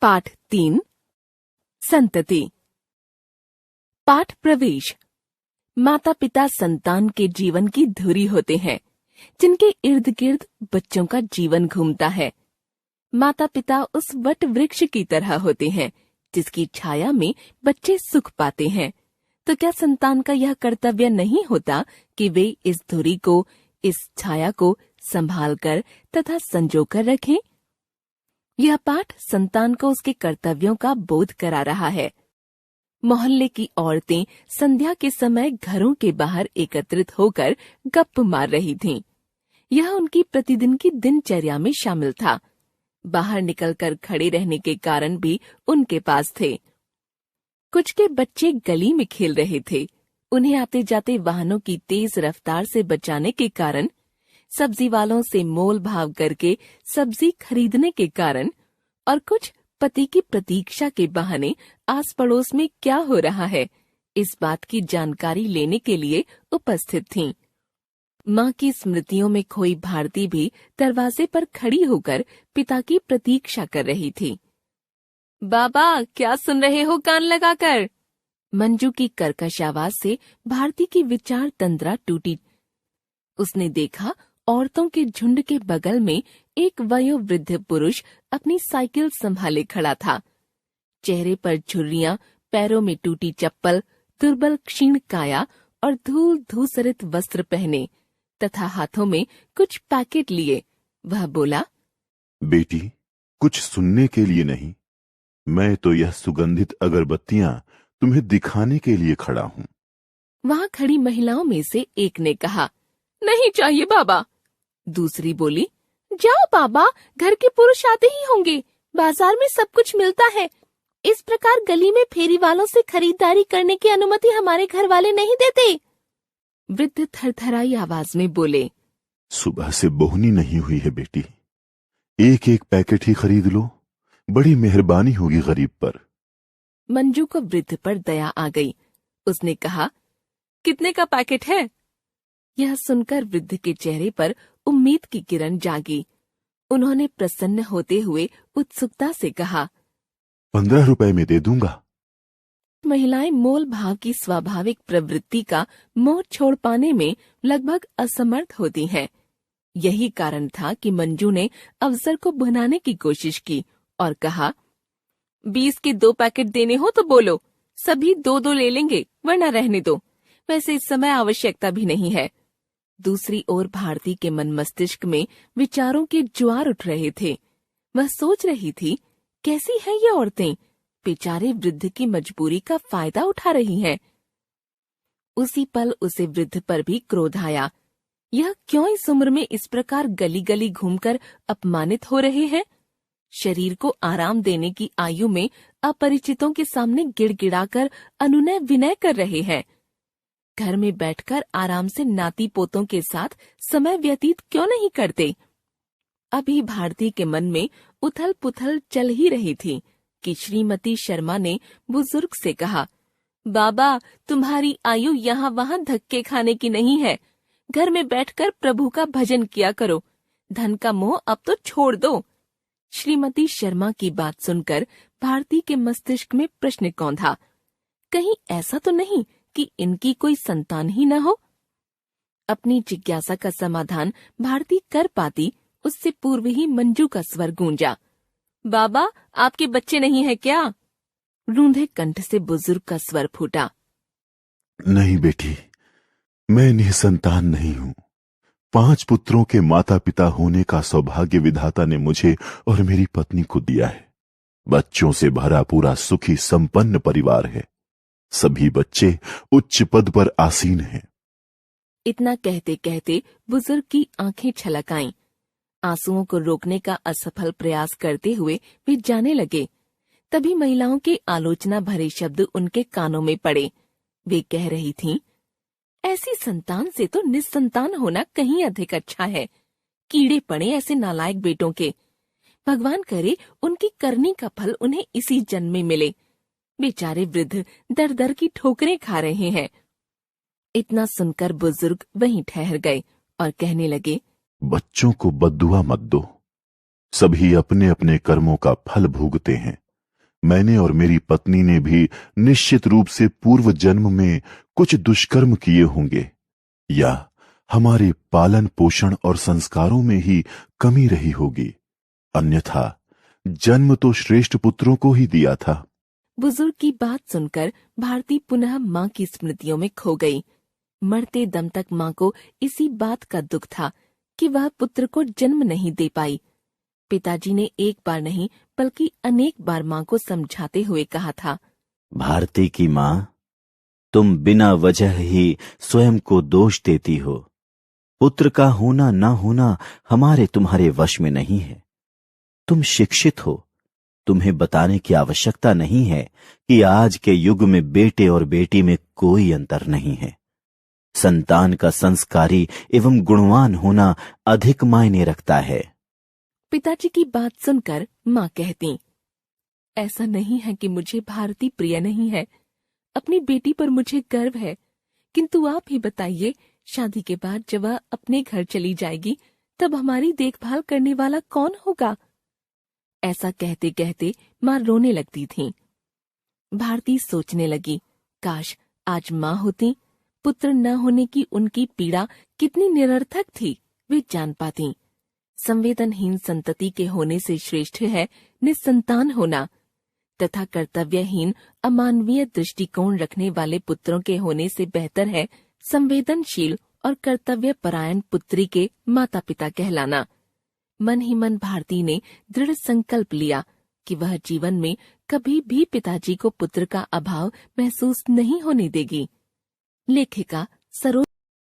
पाठ 3 संतति। पाठ प्रवेश। माता पिता संतान के जीवन की धुरी होते हैं, जिनके इर्द गिर्द बच्चों का जीवन घूमता है। माता पिता उस वट वृक्ष की तरह होते हैं, जिसकी छाया में बच्चे सुख पाते हैं। तो क्या संतान का यह कर्तव्य नहीं होता कि वे इस धुरी को, इस छाया को संभाल कर तथा संजो कर रखें? यह पाठ संतान को उसके कर्तव्यों का बोध करा रहा है। मोहल्ले की औरतें संध्या के समय घरों के बाहर एकत्रित होकर गप मार रही थीं। यह उनकी प्रतिदिन की दिनचर्या में शामिल था। बाहर निकलकर खड़े रहने के कारण भी उनके पास थे। कुछ के बच्चे गली में खेल रहे थे। उन्हें आते जाते वाहनों की तेज रफ्तार से बचाने के कारण, सब्जी वालों से मोल भाव करके सब्जी खरीदने के कारण, और कुछ पति की प्रतीक्षा के बहाने आस पड़ोस में क्या हो रहा है, इस बात की जानकारी लेने के लिए उपस्थित थीं। माँ की स्मृतियों में खोई भारती भी दरवाजे पर खड़ी होकर पिता की प्रतीक्षा कर रही थी। बाबा, क्या सुन रहे हो कान लगाकर? मंजू की कर्कश आवाज से भारती की विचार तंद्रा टूटी। उसने देखा औरतों के झुंड के बगल में एक वयोवृद्ध पुरुष अपनी साइकिल संभाले खड़ा था। चेहरे पर झुर्रियां, पैरों में टूटी चप्पल, दुर्बल क्षीण काया और धूल धूसरित वस्त्र पहने तथा हाथों में कुछ पैकेट लिए वह बोला, बेटी, कुछ सुनने के लिए नहीं, मैं तो यह सुगंधित अगरबत्तियां तुम्हें दिखाने के लिए खड़ा हूँ। वहाँ खड़ी महिलाओं में से एक ने कहा, नहीं चाहिए बाबा। दूसरी बोली, जाओ बाबा, घर के पुरुष आते ही होंगे, बाजार में सब कुछ मिलता है। इस प्रकार गली में फेरी वालों से खरीदारी करने की अनुमति हमारे घर वाले नहीं देते। वृद्ध थरथराई आवाज में बोले, सुबह से बोहनी नहीं हुई है बेटी, एक एक पैकेट ही खरीद लो, बड़ी मेहरबानी होगी गरीब पर। मंजू को वृद्ध पर दया आ गई। उसने कहा, कितने का पैकेट है? यह सुनकर वृद्ध के चेहरे पर उम्मीद की किरण जागी। उन्होंने प्रसन्न होते हुए उत्सुकता से कहा, 15 रुपए में दे दूंगा। महिलाएं मोल भाव की स्वाभाविक प्रवृत्ति का मोह छोड़ पाने में लगभग असमर्थ होती हैं। यही कारण था कि मंजू ने अवसर को बनाने की कोशिश की और कहा, 20 के 2 पैकेट देने हो तो बोलो, सभी 2-2 ले लेंगे, वरना रहने दो। वैसे इस समय आवश्यकता भी नहीं है। दूसरी ओर भारती के मन मस्तिष्क में विचारों के ज्वार उठ रहे थे। वह सोच रही थी, कैसी हैं ये औरतें, बेचारे वृद्ध की मजबूरी का फायदा उठा रही हैं। उसी पल उसे वृद्ध पर भी क्रोध आया। यह क्यों इस उम्र में इस प्रकार गली गली घूमकर अपमानित हो रहे हैं? शरीर को आराम देने की आयु में अपरिचितों के सामने गिड़गिड़ाकर अनुनय विनय कर रहे हैं। घर में बैठकर आराम से नाती पोतों के साथ समय व्यतीत क्यों नहीं करते? अभी भारती के मन में उथल पुथल चल ही रही थी कि श्रीमती शर्मा ने बुजुर्ग से कहा, बाबा, तुम्हारी आयु यहाँ वहाँ धक्के खाने की नहीं है। घर में बैठकर प्रभु का भजन किया करो। धन का मोह अब तो छोड़ दो। श्रीमती शर्मा की बात सुनकर भारती के मस्तिष्क में प्रश्न कौंधा, कहीं ऐसा तो नहीं कि इनकी कोई संतान ही न हो? अपनी जिज्ञासा का समाधान भारती कर पाती उससे पूर्व ही मंजू का स्वर गूंजा, बाबा, आपके बच्चे नहीं है क्या? रूंधे कंठ से बुजुर्ग का स्वर फूटा, नहीं बेटी, मैं निसंतान नहीं हूँ। 5 पुत्रों के माता पिता होने का सौभाग्य विधाता ने मुझे और मेरी पत्नी को दिया है। बच्चों से भरा पूरा सुखी संपन्न परिवार है। सभी बच्चे उच्च पद पर आसीन हैं। इतना कहते कहते बुजुर्ग की आंखें छलक आईं। आंसुओं को रोकने का असफल प्रयास करते हुए वे जाने लगे। तभी महिलाओं के आलोचना भरे शब्द उनके कानों में पड़े। वे कह रही थीं, ऐसी संतान से तो निस्संतान होना कहीं अधिक अच्छा है। कीड़े पड़े ऐसे नालायक बेटों के। भगवान करे उनकी करनी का फल उन्हें इसी जन्म में मिले। बेचारे वृद्ध दर दर की ठोकरें खा रहे हैं। इतना सुनकर बुजुर्ग वहीं ठहर गए और कहने लगे, बच्चों को बद्दुआ मत दो। सभी अपने अपने कर्मों का फल भोगते हैं। मैंने और मेरी पत्नी ने भी निश्चित रूप से पूर्व जन्म में कुछ दुष्कर्म किए होंगे, या हमारे पालन पोषण और संस्कारों में ही कमी रही होगी, अन्यथा जन्म तो श्रेष्ठ पुत्रों को ही दिया था। बुजुर्ग की बात सुनकर भारती पुनः माँ की स्मृतियों में खो गई। मरते दम तक माँ को इसी बात का दुख था कि वह पुत्र को जन्म नहीं दे पाई। पिताजी ने एक बार नहीं बल्कि अनेक बार माँ को समझाते हुए कहा था, भारती की माँ, तुम बिना वजह ही स्वयं को दोष देती हो। पुत्र का होना ना होना हमारे तुम्हारे वश में नहीं है। तुम शिक्षित हो, तुम्हें बताने की आवश्यकता नहीं है कि आज के युग में बेटे और बेटी में कोई अंतर नहीं है। संतान का संस्कारी एवं गुणवान होना अधिक मायने रखता है। पिताजी की बात सुनकर माँ कहती, ऐसा नहीं है कि मुझे भारती प्रिय नहीं है, अपनी बेटी पर मुझे गर्व है, किंतु आप ही बताइए, शादी के बाद जब वह अपने घर चली जाएगी तब हमारी देखभाल करने वाला कौन होगा? ऐसा कहते कहते माँ रोने लगती थी। भारती सोचने लगी, काश आज माँ होती, पुत्र न होने की उनकी पीड़ा कितनी निरर्थक थी वे जान पाती। संवेदनहीन संतति के होने से श्रेष्ठ है निसंतान होना, तथा कर्तव्यहीन अमानवीय दृष्टिकोण रखने वाले पुत्रों के होने से बेहतर है संवेदनशील और कर्तव्य परायण पुत्री के माता पिता कहलाना। मन ही मन भारती ने दृढ़ संकल्प लिया कि वह जीवन में कभी भी पिताजी को पुत्र का अभाव महसूस नहीं होने देगी। लेखिका सरोज